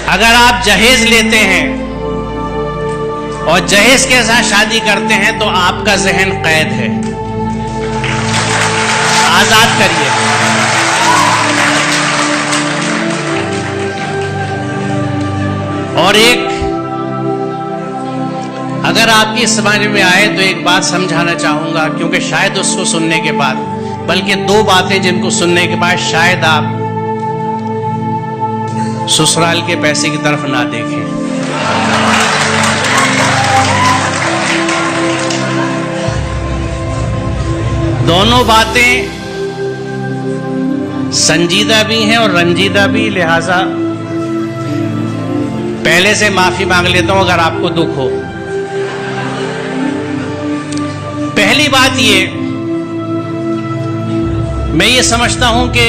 अगर आप जहेज लेते हैं और जहेज के साथ शादी करते हैं तो आपका जहन कैद है। आजाद करिए। और एक अगर आपकी समझ में आए तो एक बात समझाना चाहूंगा, क्योंकि शायद उसको सुनने के बाद, बल्कि दो बातें जिनको सुनने के बाद शायद आप ससुराल के पैसे की तरफ ना देखें। दोनों बातें संजीदा भी हैं और रंजीदा भी, लिहाजा पहले से माफी मांग लेता हूं अगर आपको दुख हो। पहली बात ये, मैं ये समझता हूं कि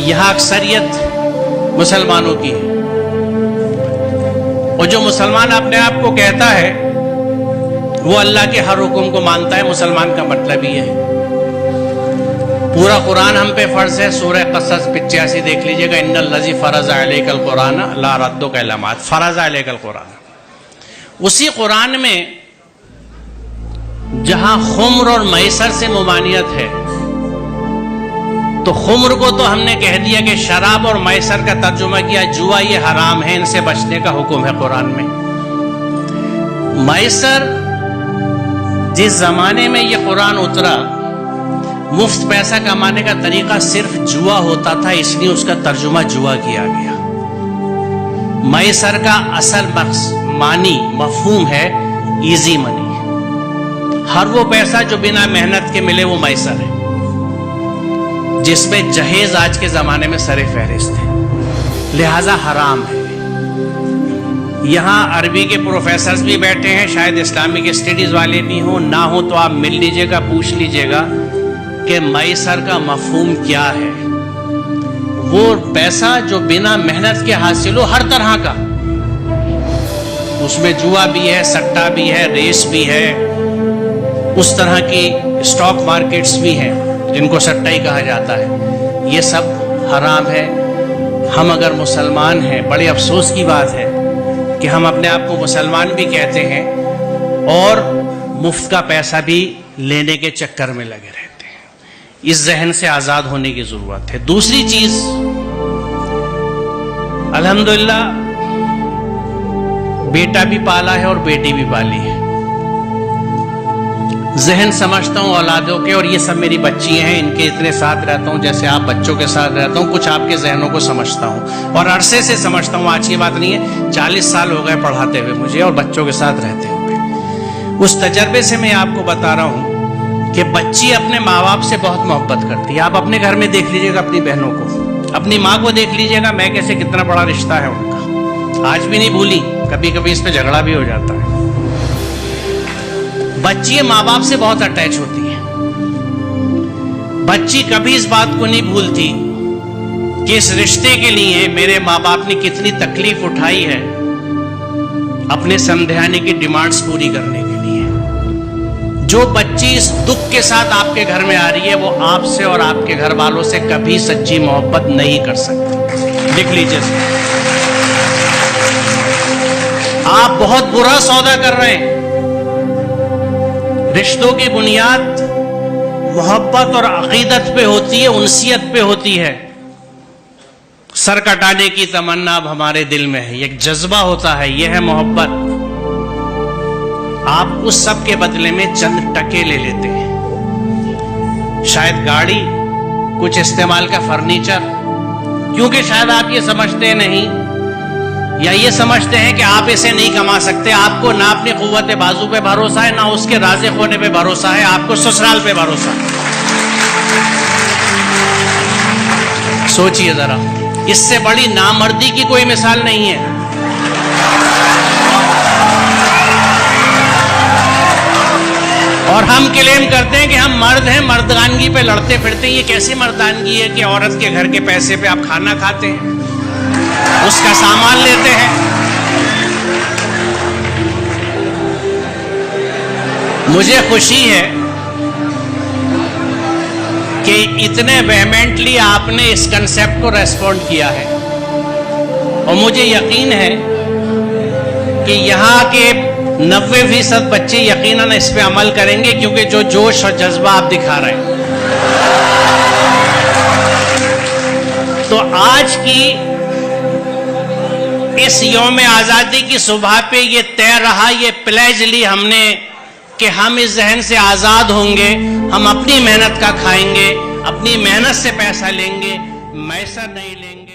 यहां अक्सरियत मुसलमानों की है, और जो मुसलमान अपने आप को कहता है वो अल्लाह के हर हुक्म को मानता है। मुसलमान का मतलब ही है। पूरा कुरान हम पे फर्ज है। सूरह क़सस 85 देख लीजिएगा, इन्नल लज़ी फ़रज़ अलैकल कुरान ला रद्दुका इला मा फ़रज़ अलैकल कुरान। उसी कुरान में जहां खुम्र और मैसर से मुमानियत है, तो खुम्र को तो हमने कह दिया कि शराब, और मैसर का तर्जुमा किया जुआ, ये हराम है, इनसे बचने का हुक्म है कुरान में। मैसर, जिस जमाने में ये कुरान उतरा, मुफ्त पैसा कमाने का तरीका सिर्फ जुआ होता था, इसलिए उसका तर्जुमा जुआ किया गया। मैसर का असल मानी मफहूम है इजी मनी। हर वो पैसा जो बिना मेहनत के मिले वो मैसर है, जिसमें जहेज आज के जमाने में सरे फहरिस्त है, लिहाजा हराम है। यहां अरबी के प्रोफेसर्स भी बैठे हैं, शायद इस्लामिक स्टडीज वाले भी हों, ना हो तो आप मिल लीजिएगा, पूछ लीजिएगा कि मैसर का मफहूम क्या है। वो पैसा जो बिना मेहनत के हासिल हो, हर तरह का, उसमें जुआ भी है, सट्टा भी है, रेस भी है, उस तरह की स्टॉक मार्केट्स भी हैं जिनको सट्टा ही कहा जाता है। ये सब हराम है। हम अगर मुसलमान हैं, बड़े अफसोस की बात है कि हम अपने आप को मुसलमान भी कहते हैं और मुफ्त का पैसा भी लेने के चक्कर में लगे रहते हैं। इस जहन से आज़ाद होने की ज़रूरत है। दूसरी चीज़, अल्हम्दुलिल्लाह बेटा भी पाला है और बेटी भी पाली है। जहन समझता हूँ औलादों के, और ये सब मेरी बच्ची हैं, इनके इतने साथ रहता हूँ जैसे आप बच्चों के साथ रहता हूँ। कुछ आपके जहनों को समझता हूँ और अरसे से समझता हूँ, आज की बात नहीं है। 40 साल हो गए पढ़ाते हुए मुझे और बच्चों के साथ रहते हुए। उस तजर्बे से मैं आपको बता रहा हूँ कि बच्ची अपने माँ बाप से बहुत मोहब्बत करती है। आप अपने घर में देख लीजिएगा, अपनी बहनों को, अपनी माँ को देख लीजिएगा, मैं कैसे, कितना बड़ा रिश्ता है उनका, आज भी नहीं भूली। कभी कभी इस पर झगड़ा भी हो जाता है। बच्ची माँ बाप से बहुत अटैच होती है। बच्ची कभी इस बात को नहीं भूलती कि इस रिश्ते के लिए मेरे माँ बाप ने कितनी तकलीफ उठाई है अपने समझाने की डिमांड्स पूरी करने के लिए। जो बच्ची इस दुख के साथ आपके घर में आ रही है, वो आपसे और आपके घर वालों से कभी सच्ची मोहब्बत नहीं कर सकती। देख लीजिए, आप बहुत बुरा सौदा कर रहे हैं। रिश्तों की बुनियाद मोहब्बत और अकीदत पे होती है, उनसियत पे होती है। सर कटाने की तमन्ना अब हमारे दिल में है, एक जज्बा होता है, यह है मोहब्बत। आप उस सब के बदले में चंद टके ले लेते हैं, शायद गाड़ी, कुछ इस्तेमाल का फर्नीचर, क्योंकि शायद आप ये समझते नहीं या ये समझते हैं कि आप इसे नहीं कमा सकते। आपको ना अपनी कुव्वत बाजू पे भरोसा है, ना उसके राज़िक होने पे भरोसा है, आपको ससुराल पे भरोसा है। सोचिए जरा, इससे बड़ी नामर्दी की कोई मिसाल नहीं है। और हम क्लेम करते हैं कि हम मर्द हैं, मर्दानगी पे लड़ते फिरते हैं। ये कैसी मर्दानगी है कि औरत के घर के पैसे पे आप खाना खाते हैं, उसका सामान लेते हैं। मुझे खुशी है कि इतने वेहमेंटली आपने इस कंसेप्ट को रेस्पॉन्ड किया है, और मुझे यकीन है कि यहाँ के 90% बच्चे यकीनन इस पे अमल करेंगे, क्योंकि जो जोश और जज्बा आप दिखा रहे हैं। तो आज की इस यौम आजादी की सुबह पे ये तय रहा, ये प्लेज ली हमने कि हम इस जहन से आजाद होंगे, हम अपनी मेहनत का खाएंगे, अपनी मेहनत से पैसा लेंगे, मैसर नहीं लेंगे।